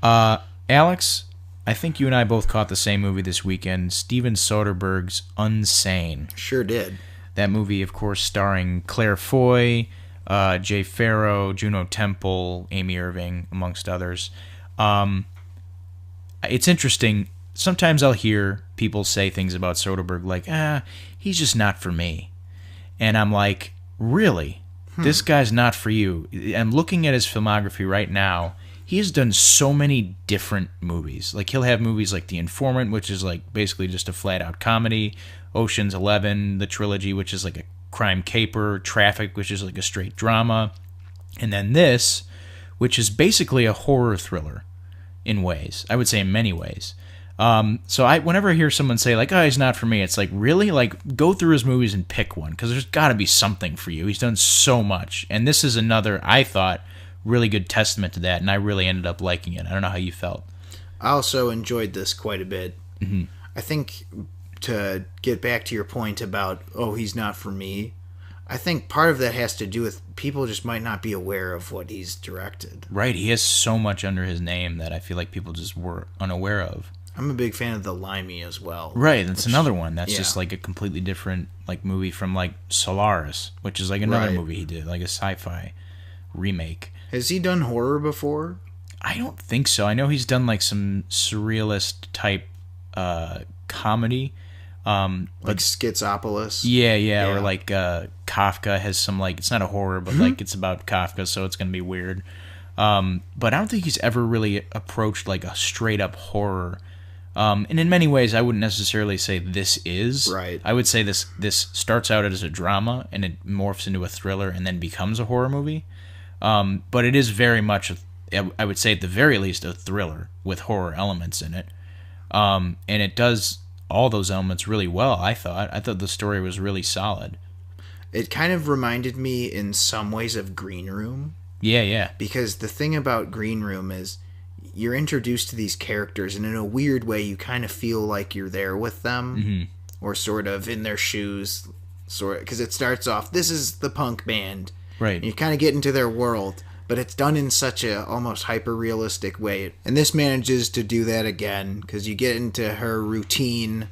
Alex, I think you and I both caught the same movie this weekend, Steven Soderbergh's Unsane. Sure did. That movie, of course, starring Claire Foy, Jay Farrow, Juno Temple, Amy Irving, amongst others. It's interesting. Sometimes I'll hear people say things about Soderbergh like, he's just not for me. And I'm like, really? This guy's not for you. I'm looking at his filmography right now. He has done so many different movies. Like, he'll have movies like The Informant, which is like basically just a flat-out comedy, Ocean's 11, the trilogy, which is like a crime caper, Traffic, which is like a straight drama, and then this, which is basically a horror thriller in ways. I would say in many ways. So whenever I hear someone say like, he's not for me, it's like, really? Like, go through his movies and pick one, because there's got to be something for you. He's done so much, and this is another, I thought, really good testament to that, and I really ended up liking it. I don't know how you felt. I also enjoyed this quite a bit. Mm-hmm. I think, to get back to your point about, he's not for me, I think part of that has to do with people just might not be aware of what he's directed. Right, he has so much under his name that I feel like people just were unaware of. I'm a big fan of The Limey as well. Right, that's another one. That's just like a completely different like movie from like Solaris, which is like another movie he did, like a sci-fi remake. Has he done horror before? I don't think so. I know he's done like some surrealist type comedy. Like Schizopolis? Yeah. Or like Kafka has some like, it's not a horror, but like it's about Kafka, so it's going to be weird. But I don't think he's ever really approached like a straight up horror. And in many ways, I wouldn't necessarily say this is. Right. I would say this starts out as a drama, and it morphs into a thriller, and then becomes a horror movie. But it is very much, I would say at the very least, a thriller with horror elements in it. And it does all those elements really well, I thought. I thought the story was really solid. It kind of reminded me in some ways of Green Room. Yeah. Because the thing about Green Room is you're introduced to these characters, and in a weird way you kind of feel like you're there with them, or sort of in their shoes, because it starts off, this is the punk band, right? And you kind of get into their world, but it's done in such a almost hyper-realistic way, and this manages to do that again, because you get into her routine,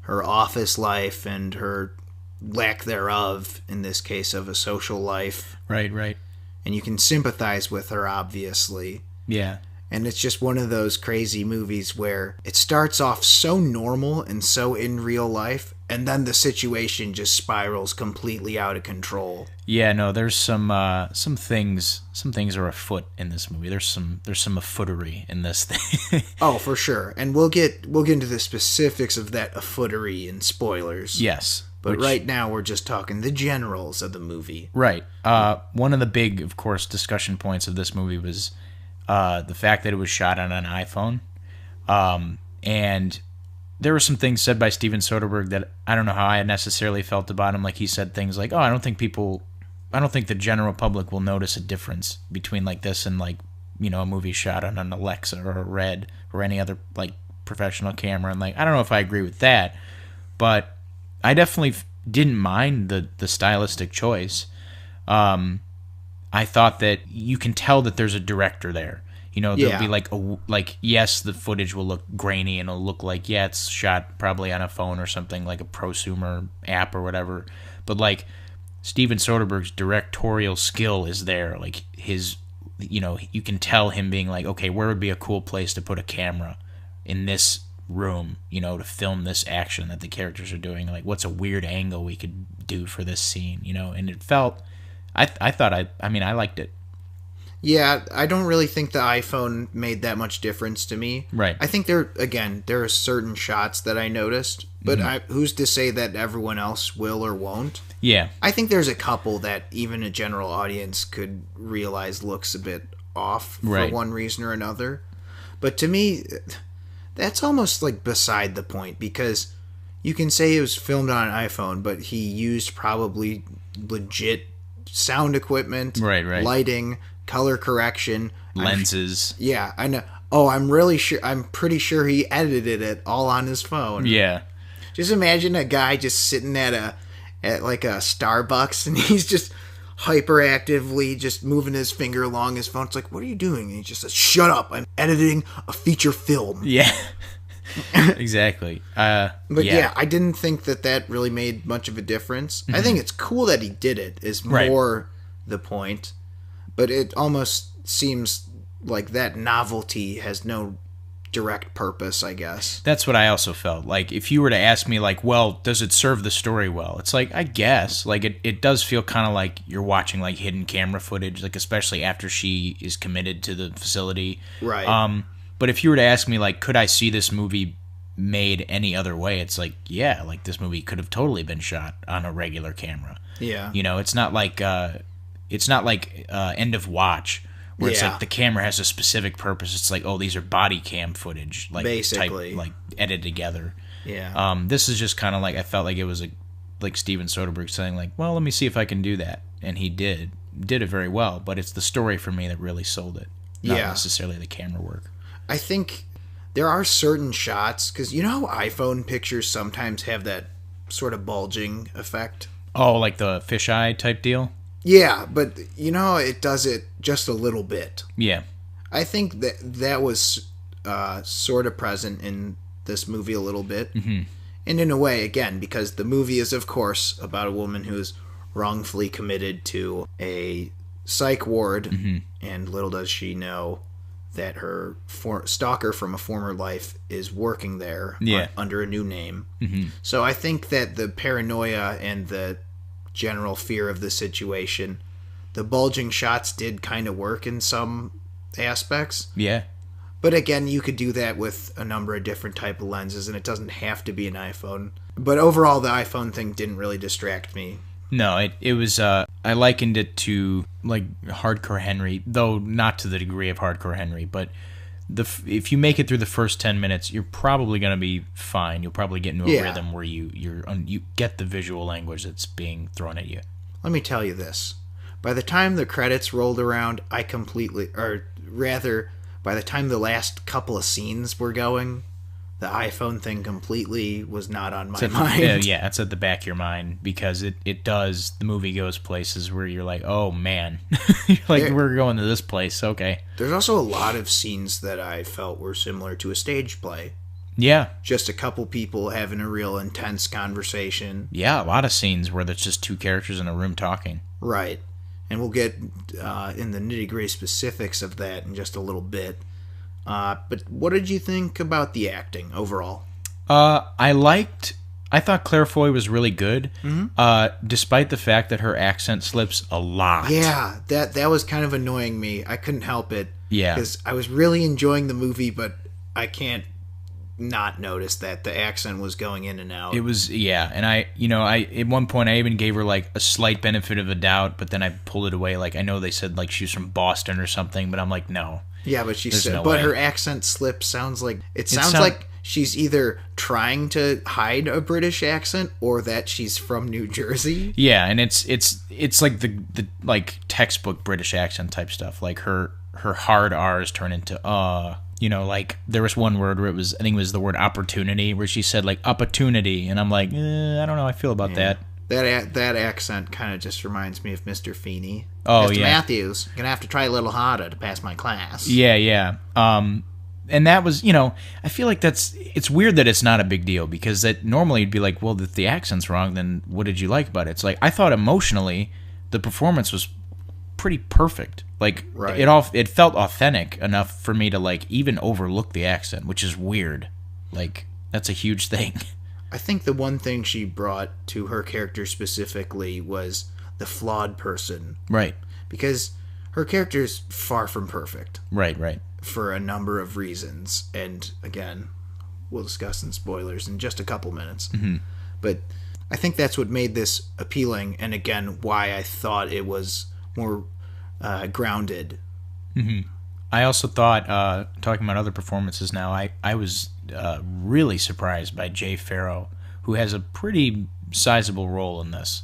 her office life, and her lack thereof, in this case of a social life. Right. And you can sympathize with her, obviously. Yeah. And it's just one of those crazy movies where it starts off so normal and so in real life, and then the situation just spirals completely out of control. Yeah, no, there's some things are afoot in this movie. There's some affootery in this thing. Oh, for sure. And we'll get into the specifics of that affootery in spoilers. Yes. But right now we're just talking the generals of the movie. Right. One of the big, of course, discussion points of this movie was the fact that it was shot on an iPhone. And there were some things said by Steven Soderbergh that I don't know how I necessarily felt about him. Like, he said things like, I don't think the general public will notice a difference between like this and like, a movie shot on an Alexa or a Red or any other like professional camera. And like, I don't know if I agree with that, but I definitely didn't mind the stylistic choice. I thought that you can tell that there's a director there. There'll be yes, the footage will look grainy and it'll look like, it's shot probably on a phone or something, like a prosumer app or whatever. But like, Steven Soderbergh's directorial skill is there. Like, his, you can tell him being like, okay, where would be a cool place to put a camera in this room, to film this action that the characters are doing? Like, what's a weird angle we could do for this scene, and it felt, I thought I liked it. Yeah, I don't really think the iPhone made that much difference to me. Right. I think there are certain shots that I noticed, but who's to say that everyone else will or won't? Yeah. I think there's a couple that even a general audience could realize looks a bit off for one reason or another. But to me, that's almost like beside the point, because you can say it was filmed on an iPhone, but he used probably legit sound equipment, lighting, color correction, lenses. I know. Oh, I'm pretty sure he edited it all on his phone. Yeah. Just imagine a guy just sitting at like a Starbucks, and he's just hyperactively just moving his finger along his phone. It's like, what are you doing? And he just says, shut up, I'm editing a feature film. Yeah. Exactly. But yeah, I didn't think that really made much of a difference. I think it's cool that he did it, is more the point. But it almost seems like that novelty has no direct purpose, I guess. That's what I also felt. Like, if you were to ask me, like, well, does it serve the story well? It's like, I guess. Like, it does feel kind of like you're watching, like, hidden camera footage, like, especially after she is committed to the facility. Right. But if you were to ask me, like, could I see this movie made any other way? It's like, yeah, like, this movie could have totally been shot on a regular camera. Yeah. You know, it's not like End of Watch, where it's like the camera has a specific purpose. It's like, oh, these are body cam footage, like basically, like edited together. Yeah. This is just kind of like, I felt like it was like Steven Soderbergh saying, like, well, let me see if I can do that, and he did it very well. But it's the story for me that really sold it, not necessarily the camera work. I think there are certain shots, because you know how iPhone pictures sometimes have that sort of bulging effect? Oh, like the fisheye type deal? Yeah, but you know, it does it just a little bit. Yeah. I think that was sort of present in this movie a little bit. Mm-hmm. And in a way, again, because the movie is, of course, about a woman who's wrongfully committed to a psych ward, and little does she know that her stalker from a former life is working there under a new name. Mm-hmm. So I think that the paranoia and the general fear of the situation, the bulging shots did kind of work in some aspects. Yeah. But again, you could do that with a number of different type of lenses, and it doesn't have to be an iPhone. But overall, the iPhone thing didn't really distract me. No, it was, I likened it to, like, Hardcore Henry, though not to the degree of Hardcore Henry, but if you make it through the first 10 minutes, you're probably going to be fine. You'll probably get into a rhythm where you get the visual language that's being thrown at you. Let me tell you this. By the time the credits rolled around, by the time the last couple of scenes were going, the iPhone thing completely was not on my mind. Yeah, it's at the back of your mind, because the movie goes places where you're like, oh man, we're going to this place, okay. There's also a lot of scenes that I felt were similar to a stage play. Yeah. Just a couple people having a real intense conversation. Yeah, a lot of scenes where there's just two characters in a room talking. Right. And we'll get in the nitty-gritty specifics of that in just a little bit. But what did you think about the acting overall? I thought Claire Foy was really good, despite the fact that her accent slips a lot. Yeah, that was kind of annoying me. I couldn't help it. Yeah. Because I was really enjoying the movie, but I can't not notice that the accent was going in and out. It was, and I at one point I even gave her, like, a slight benefit of the doubt, but then I pulled it away. Like, I know they said, like, she was from Boston or something, but I'm like, no. Yeah, but her accent slip sounds like like she's either trying to hide a British accent or that she's from New Jersey. Yeah, and it's like the like textbook British accent type stuff. Like her hard R's turn into like there was one word where I think it was the word opportunity, where she said, like, opportunity, and I'm like, I don't know how I feel about that. That accent kind of just reminds me of Mr. Feeney. Oh, Mr. Matthews, gonna have to try a little harder to pass my class. Yeah. And that was, I feel like it's weird that it's not a big deal, because that normally you'd be like, well, if the accent's wrong, then what did you like about it? It's like, I thought emotionally the performance was pretty perfect. Like, right. It felt authentic enough for me to, like, even overlook the accent, which is weird. Like, that's a huge thing. I think the one thing she brought to her character specifically was the flawed person. Right. Because her character is far from perfect. Right. For a number of reasons. And again, we'll discuss in spoilers in just a couple minutes. Mm-hmm. But I think that's what made this appealing, and again, why I thought it was more grounded. Mm-hmm. I also thought, talking about other performances now, I was really surprised by Jay Farrow, who has a pretty sizable role in this.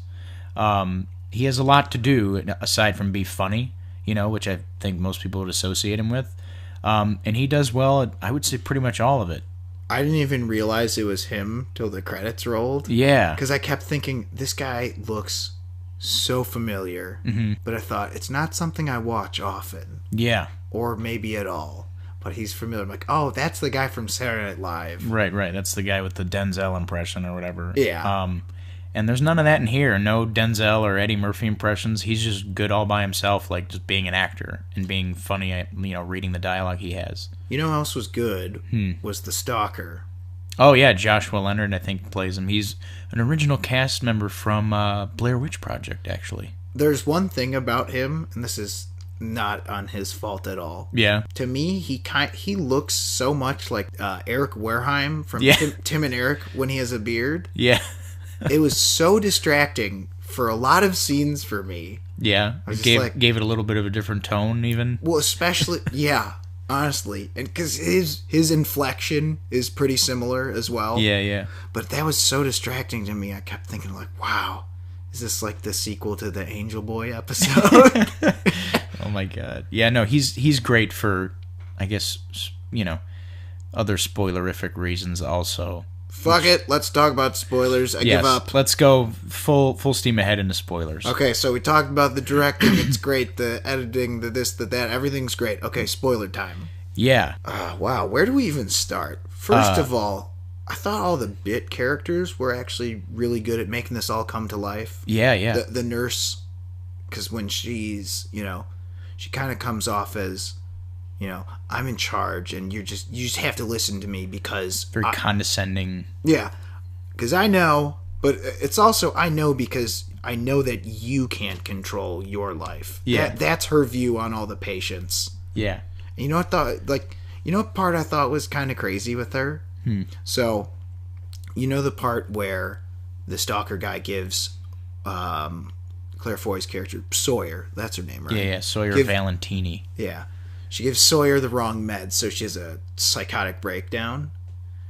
He has a lot to do, aside from be funny, which I think most people would associate him with. And he does well at, I would say, pretty much all of it. I didn't even realize it was him till the credits rolled. Yeah. Because I kept thinking, this guy looks so familiar, but I thought, it's not something I watch often. Yeah. Or maybe at all. But he's familiar. I'm like, oh, that's the guy from Saturday Night Live. Right. That's the guy with the Denzel impression or whatever. Yeah. And there's none of that in here. No Denzel or Eddie Murphy impressions. He's just good all by himself, like just being an actor and being funny at, reading the dialogue he has. You know who else was good? Was the Stalker. Oh, yeah, Joshua Leonard, I think, plays him. He's an original cast member from Blair Witch Project, actually. There's one thing about him, and this is not on his fault at all. Yeah. To me, he looks so much like Eric Wareheim from Tim and Eric when he has a beard. Yeah. It was so distracting for a lot of scenes for me. Yeah. Gave it a little bit of a different tone, even. Well, especially, yeah. Honestly, and because his inflection is pretty similar as well. Yeah. But that was so distracting to me. I kept thinking, like, wow, is this like the sequel to the Angel Boy episode? Oh my god. Yeah, no, he's great for, I guess, other spoilerific reasons also. Fuck it, let's talk about spoilers. I give up. Let's go full steam ahead into spoilers. Okay, so we talked about the directing, it's great, the editing, the this, the that, everything's great. Okay, spoiler time. Yeah. Wow, where do we even start? First of all, I thought all the bit characters were actually really good at making this all come to life. Yeah. The nurse, because when she's, she kind of comes off as, I'm in charge, and you just have to listen to me because very condescending. Yeah, because I know, but it's also I know because I know that you can't control your life. Yeah, that's her view on all the patients. Yeah, and what part I thought was kind of crazy with her. So, the part where the stalker guy gives Claire Foy's character Sawyer, that's her name, right? Yeah, Sawyer Valentini. Yeah. She gives Sawyer the wrong meds, so she has a psychotic breakdown.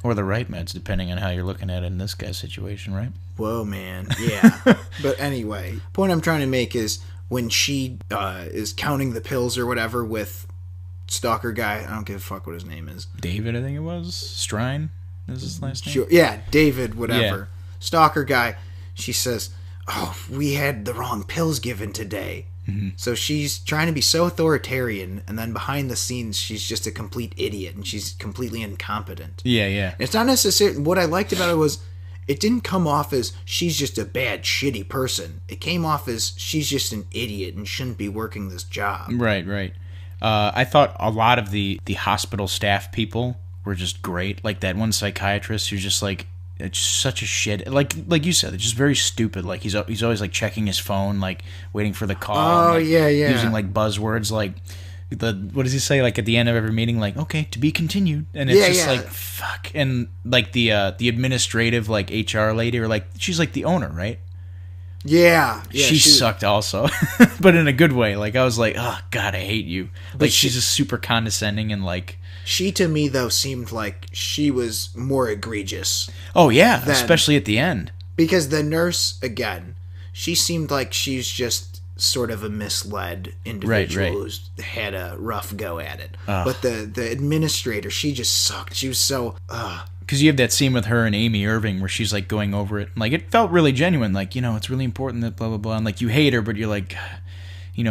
Or the right meds, depending on how you're looking at it in this guy's situation, right? Whoa, man. Yeah. But anyway, point I'm trying to make is when she is counting the pills or whatever with stalker guy, I don't give a fuck what his name is. David, I think it was. Strine is his last name? Sure. Yeah, David, whatever. Yeah. Stalker guy, she says, oh, we had the wrong pills given today. Mm-hmm. So she's trying to be so authoritarian, and then behind the scenes, she's just a complete idiot, and she's completely incompetent. Yeah. And it's not necessarily... What I liked about it was, it didn't come off as she's just a bad, shitty person. It came off as she's just an idiot and shouldn't be working this job. Right. I thought a lot of the hospital staff people were just great. Like that one psychiatrist who's just like... It's such a shit. Like you said, it's just very stupid. Like he's always like checking his phone, like waiting for the call. Oh, and, yeah. Using like buzzwords, like what does he say? Like at the end of every meeting, like okay, to be continued. And it's like fuck. And like the administrative like HR lady, or like she's like the owner, right? Yeah. She sucked also, but in a good way. Like I was like, oh god, I hate you. Like she's just super condescending and like. She, to me, though, seemed like she was more egregious. Oh, yeah, especially at the end. Because the nurse, again, she seemed like she's just sort of a misled individual who's had a rough go at it. But the administrator, she just sucked. She was so... Because you have that scene with her and Amy Irving where she's, like, going over it. Like, it felt really genuine. Like, it's really important that blah, blah, blah. And, like, you hate her, but you're like...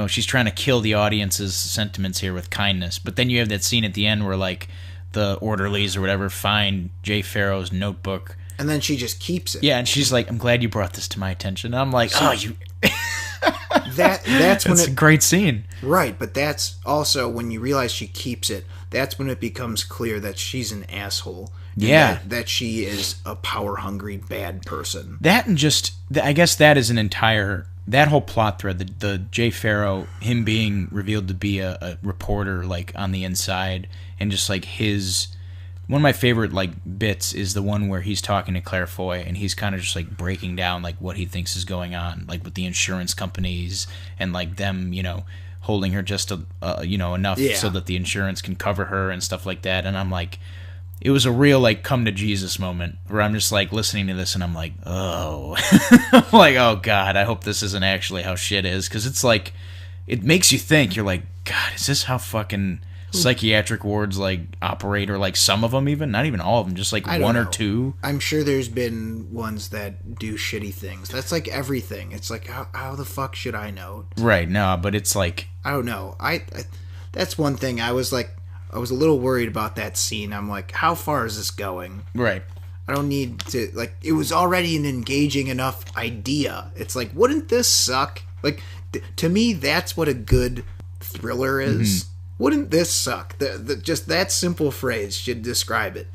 she's trying to kill the audience's sentiments here with kindness. But then you have that scene at the end where, like, the orderlies or whatever find Jay Farrow's notebook. And then she just keeps it. Yeah, and she's like, I'm glad you brought this to my attention. And I'm like, you... that's when it's a great scene. Right, but that's also, when you realize she keeps it, that's when it becomes clear that she's an asshole. Yeah. That she is a power-hungry, bad person. That and just... I guess that is an entire... That whole plot thread, the Jay Farrow, him being revealed to be a reporter, like, on the inside, and just, like, his... One of my favorite, like, bits is the one where he's talking to Claire Foy, and he's kind of just, like, breaking down, like, what he thinks is going on, like, with the insurance companies, and, like, them, holding her just, enough so that the insurance can cover her and stuff like that, and I'm like... It was a real, like, come-to-Jesus moment where I'm just, like, listening to this and I'm like, oh. I'm like, oh, God, I hope this isn't actually how shit is. Because it's, like, it makes you think. You're like, God, is this how fucking, psychiatric wards like operate, or like some of them even, not even all of them, just like one or two. I'm sure there's been ones that do shitty things. That's like everything. It's like, how the fuck should I know? Right, no, but it's like, I don't know. I that's one thing. I was a little worried about that scene. I'm like, how far is this going? Right. I don't need to, like, it was already an engaging enough idea. It's like, wouldn't this suck? Like, to me, that's what a good thriller is. Wouldn't this suck? Just that simple phrase should describe it.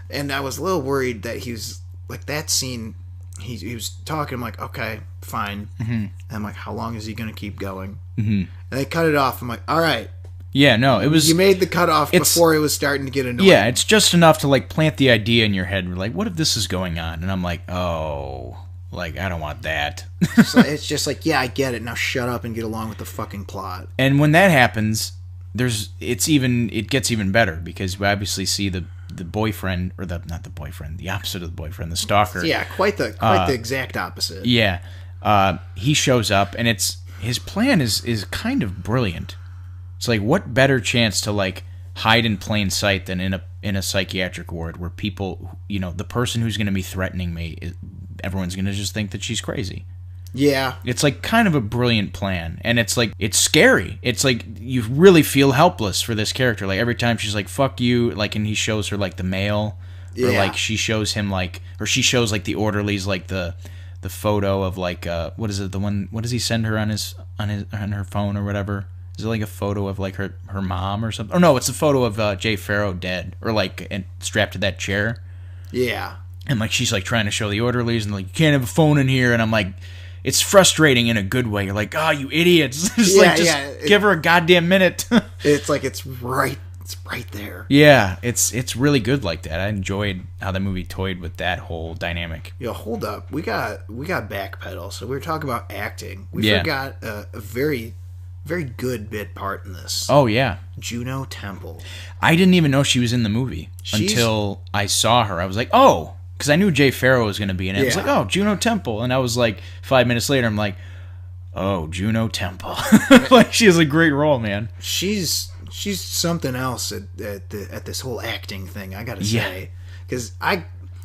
And I was a little worried that he was, like, that scene, he was talking, I'm like, okay, fine. And I'm like, how long is he going to keep going? And they cut it off. I'm like, all right. Yeah, no, it was... You made the cutoff before it was starting to get annoying. Yeah, it's just enough to, like, plant the idea in your head. Like, what if this is going on? And I'm like, oh, like, I don't want that. It's just like, yeah, I get it. Now shut up and get along with the fucking plot. And when that happens, it gets even better, because we obviously see the boyfriend, or not the boyfriend, the opposite of the boyfriend, the stalker. Yeah, quite the exact opposite. Yeah, he shows up, and his plan is kind of brilliant. It's like, what better chance to, like, hide in plain sight than in a psychiatric ward where people, you know, the person who's going to be threatening me, everyone's going to just think that she's crazy. Yeah. It's like kind of a brilliant plan, and it's like, it's scary. It's like you really feel helpless for this character. Like, every time she's like, fuck you, like, and he shows her, like, the mail, or like she shows him, like, or she shows, like, the orderlies, like, the photo of, like, what is it, the one, what does he send her on her phone or whatever? Is it like a photo of, like, her mom or something? Oh no, it's a photo of Jay Farrow dead, or like, and strapped to that chair. Yeah. And, like, she's, like, trying to show the orderlies, and, like, you can't have a phone in here, and I'm like, it's frustrating in a good way. You're like, oh, you idiots. Just give her a goddamn minute. It's like, it's right there. Yeah, it's really good like that. I enjoyed how the movie toyed with that whole dynamic. Yo, hold up. We got backpedal. So we were talking about acting. We forgot a very, very good bit part in this. Oh, yeah. Juno Temple. I didn't even know she was in the movie until I saw her. I was like, oh, because I knew Jay Farrow was going to be in it. I was like, oh, Juno Temple. And I was like, 5 minutes later, I'm like, oh, Juno Temple. Like, she has a great role, man. She's something else at this whole acting thing, I gotta say. Because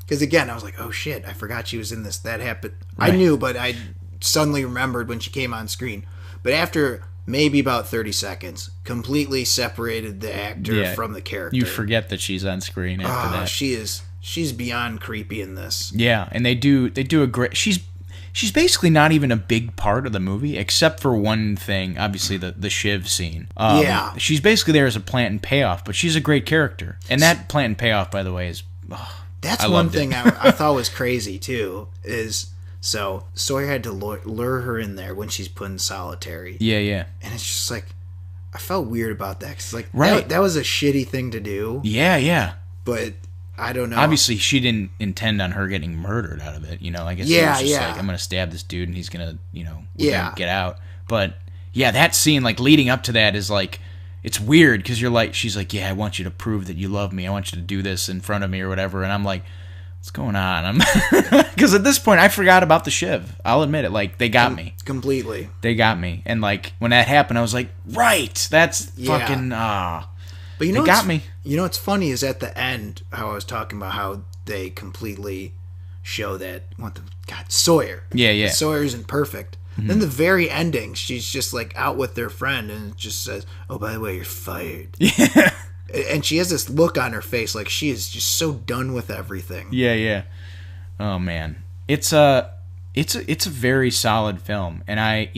again, I was like, oh shit, I forgot she was in this. That happened. Right. I knew, but I suddenly remembered when she came on screen. But after maybe about 30 seconds, completely separated the actor from the character. You forget that she's on screen after that. She's beyond creepy in this. Yeah, and they do a great... She's basically not even a big part of the movie, except for one thing, obviously the Shiv scene. She's basically there as a plant and payoff, but she's a great character. And that plant and payoff, by the way, is... That's one thing I thought was crazy, too, is... So, Sawyer had to lure her in there when she's put in solitary. Yeah. And it's just like... I felt weird about that, because that was a shitty thing to do. Yeah. But... I don't know. Obviously, she didn't intend on her getting murdered out of it. You know, I guess it was just like, I'm going to stab this dude and he's going to, we're gonna get out. But, yeah, that scene, like, leading up to that is, like, it's weird because you're like, she's like, yeah, I want you to prove that you love me. I want you to do this in front of me or whatever. And I'm like, what's going on? Because at this point, I forgot about the Shiv. I'll admit it. Like, they got me. Completely. They got me. And, like, when that happened, I was like, right, that's fucking, But they got me. You know what's funny is at the end, how I was talking about how they completely show that, Sawyer. Yeah. Sawyer isn't perfect. Mm-hmm. Then the very ending, she's just like out with their friend and it just says, oh, by the way, you're fired. Yeah. And she has this look on her face like she is just so done with everything. Yeah. Oh, man. It's a very solid film. And I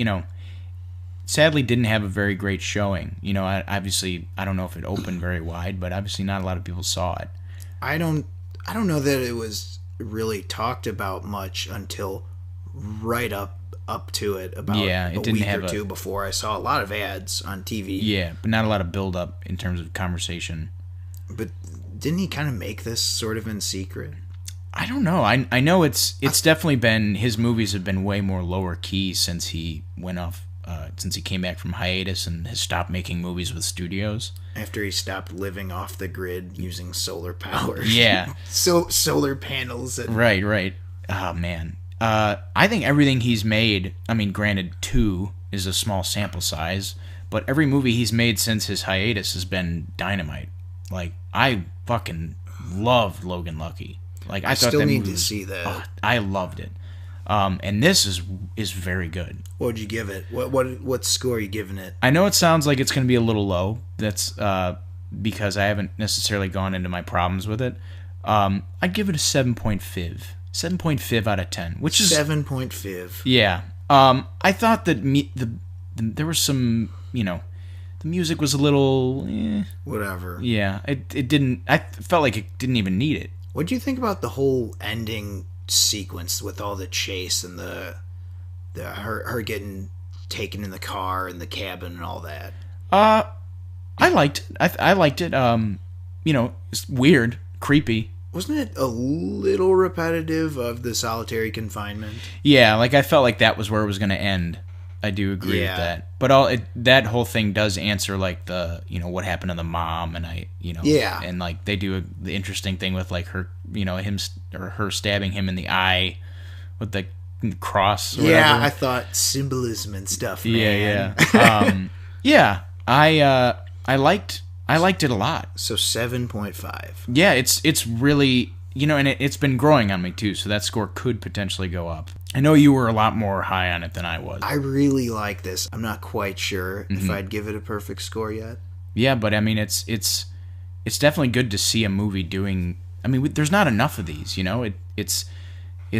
sadly didn't have a very great showing. Obviously, I don't know if it opened very wide, but obviously not a lot of people saw it. I don't know that it was really talked about much until right up to it, about a week or two before. I saw a lot of ads on TV. Yeah, but not a lot of build up in terms of conversation. But didn't he kind of make this sort of in secret? I don't know. I know it's definitely been, his movies have been way more lower key since he went off. Since he came back from hiatus and has stopped making movies with studios. After he stopped living off the grid using solar power. Yeah. Solar panels. Right. Oh, man. I think everything he's made, I mean, granted, 2 is a small sample size, but every movie he's made since his hiatus has been dynamite. Like, I fucking loved Logan Lucky. Like, I thought still that need movie to see that. Oh, I loved it. And this is very good. What would you give it? What score are you giving it? I know it sounds like it's going to be a little low. That's because I haven't necessarily gone into my problems with it. I'd give it a 7.5. 7.5 out of 10, which is 7.5. Yeah. I thought that there was some, the music was a little whatever. Yeah, it didn't. I felt like it didn't even need it. What do you think about the whole ending sequence with all the chase and her getting taken in the car and the cabin and all that? I liked it. I liked it. It's weird, creepy. Wasn't it a little repetitive of the solitary confinement? Yeah, like I felt like that was where it was going to end. I do agree with that. But that whole thing does answer like the, what happened to the mom, and yeah, and like they do the interesting thing with like her, him or her stabbing him in the eye with the cross. Or yeah, whatever. I thought symbolism and stuff. Yeah, man. yeah. I liked it a lot. So 7.5. Yeah, it's really, and it's been growing on me too, so that score could potentially go up. I know you were a lot more high on it than I was. I really like this. I'm not quite sure if I'd give it a perfect score yet. Yeah, but I mean, it's definitely good to see a movie doing. I mean, there's not enough of these, It's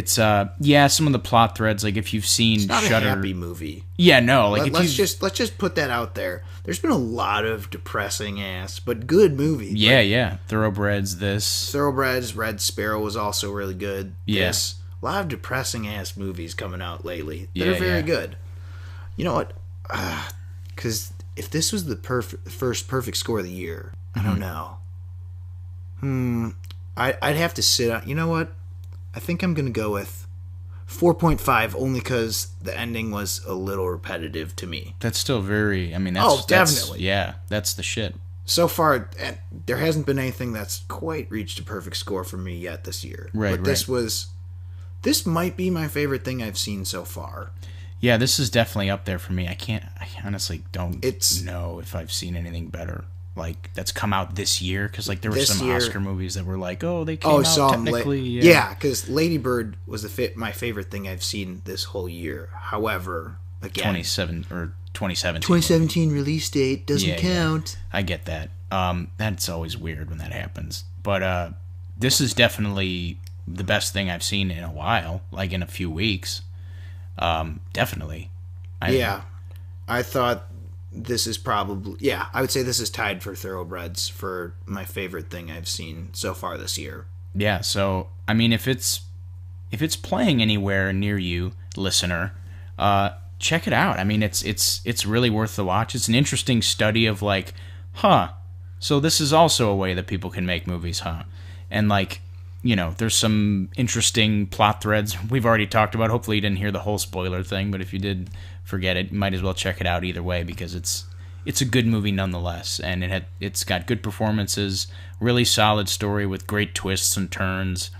some of the plot threads, like if you've seen it's not Shudder, a happy movie. Yeah, no, like let's just put that out there. There's been a lot of depressing ass but good movies. Yeah. Thoroughbreds, Thoroughbreds, Red Sparrow was also really good. Yes. A lot of depressing ass movies coming out lately that are very good. You know what? Because if this was the first perfect score of the year, I don't know. I'd have to sit on. You know what? I think I'm going to go with 4.5 only because the ending was a little repetitive to me. That's still very... I mean, that's... definitely. That's the shit. So far, there hasn't been anything that's quite reached a perfect score for me yet this year. Right, but this might be my favorite thing I've seen so far. Yeah, this is definitely up there for me. I honestly don't know if I've seen anything better. Like, that's come out this year, because like there were some Oscar movies that were like, they came out technically. Yeah, because Lady Bird was my favorite thing I've seen this whole year. However, again, 2017 release date doesn't count. Yeah. I get that. That's always weird when that happens. But this is definitely the best thing I've seen in a while, like in a few weeks. Definitely. I thought this is probably... I would say this is tied for Thoroughbreds for my favorite thing I've seen so far this year. Yeah, so, I mean, if it's playing anywhere near you, listener, check it out. I mean, it's really worth the watch. It's an interesting study of like, so this is also a way that people can make movies, And like, there's some interesting plot threads we've already talked about. Hopefully you didn't hear the whole spoiler thing, but if you did, forget it. You might as well check it out either way, because it's a good movie nonetheless, and it's got good performances, really solid story with great twists and turns.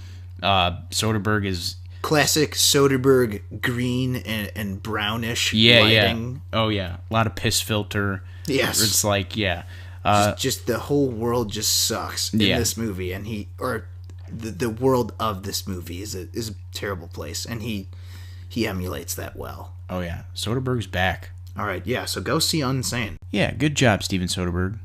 Soderbergh is classic Soderbergh green and brownish Yeah. lighting. Oh yeah, a lot of piss filter. Yes, it's like just the whole world just sucks in this movie, and the world of this movie is a terrible place, and he emulates that well. Oh yeah, Soderbergh's back. All right, so go see Unsane. Yeah, good job, Steven Soderbergh.